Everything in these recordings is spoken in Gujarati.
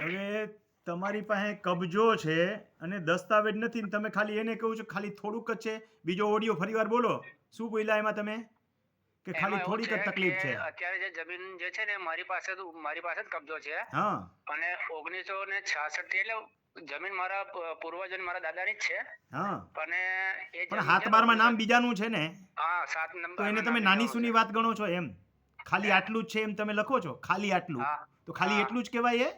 હવે તમારી પાસે કબજો છે અને દસ્તાવેજ નથી ને તમે ખાલી એને કહો છો ખાલી થોડુંક જ છે. બીજો ઓડિયો ફરીવાર બોલો. શું બોલ્યા એમાં તમે કે ખાલી એમાં એવું થોડીક જ છે તકલીફ કે છે? અત્યારે જે જમીન જે છે ને મારી પાસે જ કબજો છે. હા અને 1966 થી એટલે જમીન મારા પૂર્વજો મારા દાદાની જ છે. હા અને એ પણ જમીન હાથ છે બારમાં નામ બીજાનું છે ને, હા 7 તો એને નંબર તમે નામ નાની બીજાનું સૂની છે. વાત ગણો છો એમ? ખાલી હે? આટલું જ છે એમ તમે લખો છો, ખાલી આટલું, હા તો ખાલી હા એટલું જ કહેવાય હે?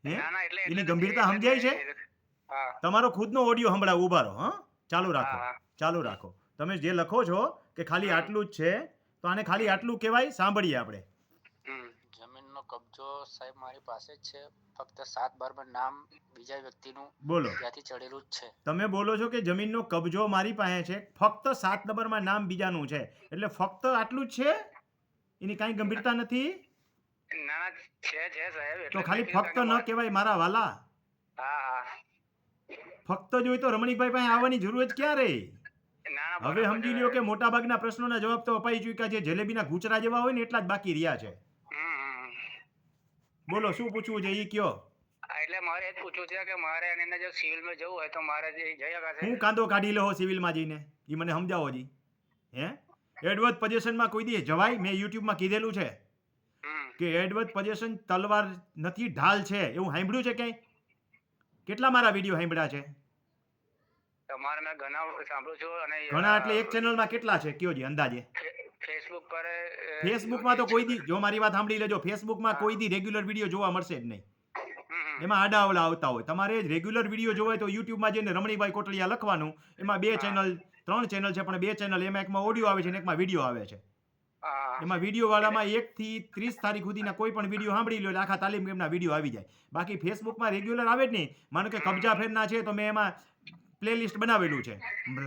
ના એટલે એની જ નથી, ગંભીરતા એટલે જ સમજાય છે? નહીં. હા તમારો ખુદનો ઓડિયો સંભળાવ, ઉભા રહો. હા, ચાલુ હા રાખો, હા ચાલુ રાખો. તમે જે લખો છો કે ખાલી હમ, આટલું જ છે, તો આને ખાલી આટલું કહેવાય. સાંભળીએ આપણે. હમ. જમીનનો કબજો સાહેબ મારી પાસે જ છે. ફક્ત 7/12 નામ બીજા વ્યક્તિનું બોલો. ત્યાંથી ચડેલું જ છે. તમે બોલો છો કે જમીનનો કબજો મારી પાસે છે, ફક્ત 7 નંબરમાં નામ બીજાનું છે, એટલે ફક્ત આટલું જ છે? એની કાંઈ ગંભીરતા નથી? ના ના છે સાહેબ, તો એટલે જ મેં ખાલી કીધું ફક્ત કારણ ન કે કહેવાય મારા વાલા. હા હા ફક્ત જોઈ તો રમણીકભાઈ પાસે આવવાની જરૂર જ ક્યાં રહી? ના ના હવે બરાબર છે સમજી લ્યો કે સાહેબ. મોટાભાગના પ્રશ્નોના જવાબ તો અપાઈ ચૂક્યા છે. જલેબીના ઘૂંચરા જેવા હોય ને એટલા જ બાકી રહ્યા છે. હમ. બોલો શું પૂછવું છે એ કયો. હા, એટલે મારે એ જ પૂછવું છે કે મારે એની અંદર જો સિવિલમાં જવું હોય તો મારે જે જઈ શકાશે? હું કાંદો કાઢી લો સિવિલમાં જઈને, એ મને સમજાવો જી. હે? એડવર્ડ પોઝેશનમાં કોઈ દી જવાય? મેં યુટ્યુબમાં કીધેલું છે હમ. કે એડવર્ડ પોઝેશન તલવાર નથી, ઢાલ છે. એવું સાંભળ્યું છે ક્યાંય? કેટલા મારા વિડીયો સાંભળ્યા છે? તમારે મેં ઘણા સાંભળું છું અને ઘણા એટલે એક ચેનલમાં કેટલા છે કયો જી અંદાજે? ફેસબુક પર ફેસબુકમાં તો કોઈ દી, જો મારી વાત સાંભળી લેજો, ફેસબુકમાં કોઈ દી રેગ્યુલર વિડીયો જોવા મળશે જ નહીં. એમાં આડાઅવળા આવતા હોય. તમારે રેગ્યુલર વિડીયો જોવાય તો યુટ્યુબમાં જઈને રમણીભાઈ કોટડિયા લખવાનું. એમાં 2 ચેનલ 3 ચેનલ છે, પણ 2 ચેનલ, એમાં એકમાં ઓડિયો આવે છે અને એકમાં વિડીયો આવે છે. એમાં વિડીયો વાળામાં 1 થી 30 તારીખ સુધીના કોઈ પણ વિડીયો સાંભળી લો એટલે આખા તાલીમ કેમ્પના વિડીયો આવી જાય. બાકી ફેસબુકમાં રેગ્યુલર આવે જ નહીં. માનો કે કબજા ફેરના છે તો મેં એમાં પ્લેલિસ્ટ બનાવેલું છે.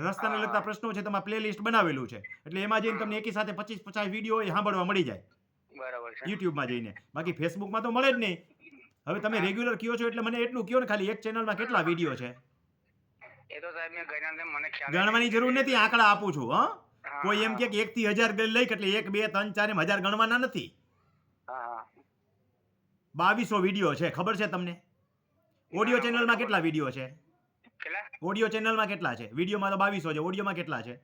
રસ્તાને લગતા પ્રશ્નો છે, તેમાં પ્લેલિસ્ટ બનાવેલું છે. એટલે એમાં જઈને તમને એકી સાથે 25-50 વિડીયો સાંભળવા મળી જાય બરાબર છે. યુટ્યુબમાં જઈને. બાકી ફેસબુકમાં તો મળે જ નહીં. હવે તમે રેગ્યુલર કયો છો એટલે મને એટલું કયો ને, ખાલી એક ચેનલમાં કેટલા વિડીયો છે? એ તો સાહેબ મેં ગણ્યા નથી, મને ખ્યાલ ગણવાની જરૂર નથી, આંકડા આપું છું. હા, હા, કોઈ એમ કે 1 થી 1000 લઈ એટલે 1 2 3 4 એમ 1000 ગણવાના નથી. હા 2200 વિડીયો છે, ખબર છે તમને? ઓડિયો ચેનલમાં કેટલા વિડીયો છે? કેટલા? ઓડિયો ચેનલમાં કેટલા છે? વિડીયોમાં તો 2200 છે, ઓડિયોમાં કેટલા છે?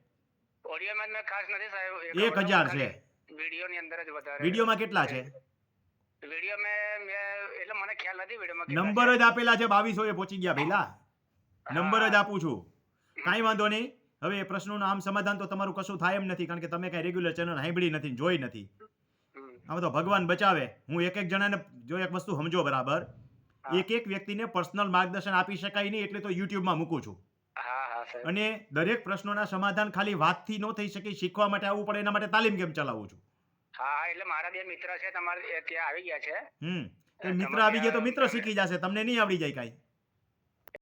ઓડિયોમાં મેં ખાસ નથી સાહેબ. 1000 છે. વિડીયોની અંદર જ વધારે. વિડીયોમાં કેટલા છે? વિડીયો મેં એટલે મને ખ્યાલ નથી વિડીયોમાં નંબર જ આપેલા છે, 2200 એ પહોંચી ગયા ભઈલા. નંબર જ આપું છું. કાંઈ વાંધો નહીં. હવે એ પ્રશ્નોનું આમ સમાધાન તો તમારું કશું થાય એમ નથી, કારણ કે તમે કાંઈ રેગ્યુલર ચેનલ સાંભળી નથી, જોઈ નથી. આમાં તો ભગવાન બચાવે. હું એક જણાને જો એક વસ્તુ સમજો બરાબર, એક વ્યક્તિને પર્સનલ માર્ગદર્શન આપી શકાય નહીં, એટલે તો યુટ્યુબમાં મૂકું છું. અને દરેક પ્રશ્નોના સમાધાન ખાલી વાતથી ન થઈ શકે, શીખવા માટે આવવું પડે, એના માટે તાલીમ કેમ્પ ચલાવું છું. હા એટલે મારા 2 મિત્ર છે તમારે ત્યાં આવી ગયા છે. મિત્ર આવી ગયા તો મિત્ર શીખી જશે, તમને નહીં આવડી જાય કાંઈ.